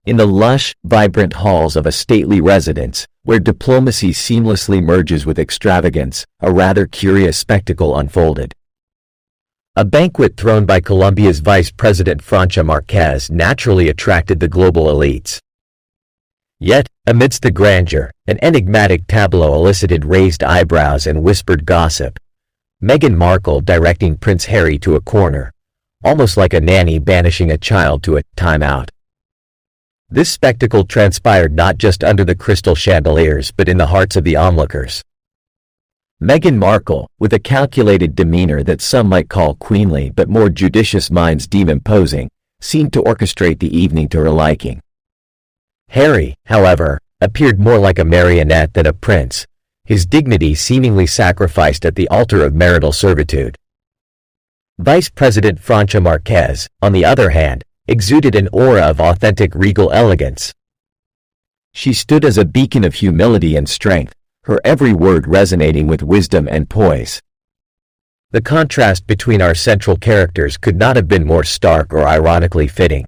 In the lush, vibrant halls of a stately residence, where diplomacy seamlessly merges with extravagance, a rather curious spectacle unfolded. A banquet thrown by Colombia's Vice President Francia naturally attracted the global elites. Yet, amidst the grandeur, an enigmatic tableau elicited raised eyebrows and whispered gossip. Meghan Markle directing Prince Harry to a corner, almost like a nanny banishing a child to a timeout. This spectacle transpired not just under the crystal chandeliers but in the hearts of the onlookers. Meghan Markle, with a calculated demeanor that some might call queenly but more judicious minds deem imposing, seemed to orchestrate the evening to her liking. Harry, however, appeared more like a marionette than a prince, his dignity seemingly sacrificed at the altar of marital servitude. Vice President Francia, on the other hand, exuded an aura of authentic regal elegance. She stood as a beacon of humility and strength, her every word resonating with wisdom and poise. The contrast between our central characters could not have been more stark or ironically fitting.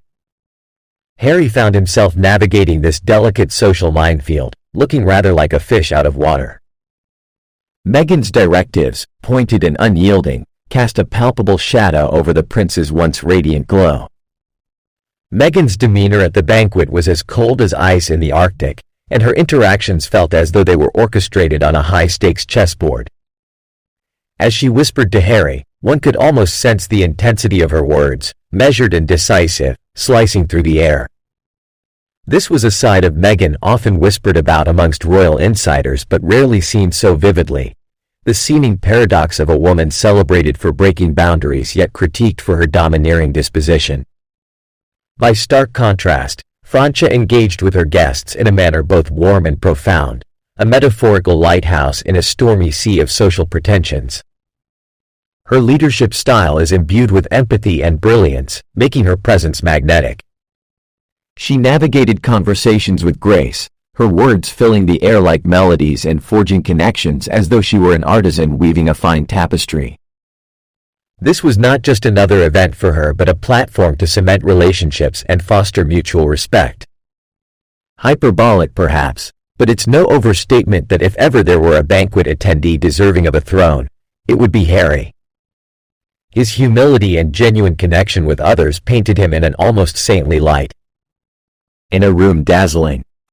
Harry found himself navigating this delicate social minefield, looking rather like a fish out of water. Meghan's directives, pointed and unyielding, cast a palpable shadow over the prince's once radiant glow. Meghan's demeanor at the banquet was as cold as ice in the Arctic, and her interactions felt as though they were orchestrated on a high-stakes chessboard. As she whispered to Harry, one could almost sense the intensity of her words, measured and decisive, slicing through the air. This was a side of Meghan often whispered about amongst royal insiders but rarely seen so vividly, the seeming paradox of a woman celebrated for breaking boundaries yet critiqued for her domineering disposition. By stark contrast, Francia engaged with her guests in a manner both warm and profound, a metaphorical lighthouse in a stormy sea of social pretensions. Her leadership style is imbued with empathy and brilliance, making her presence magnetic. She navigated conversations with grace, her words filling the air like melodies and forging connections as though she were an artisan weaving a fine tapestry. This was not just another event for her but a platform to cement relationships and foster mutual respect. Hyperbolic perhaps, but it's no overstatement that if ever there were a banquet attendee deserving of a throne, it would be Harry. His humility and genuine connection with others painted him in an almost saintly light. In a room dazzling,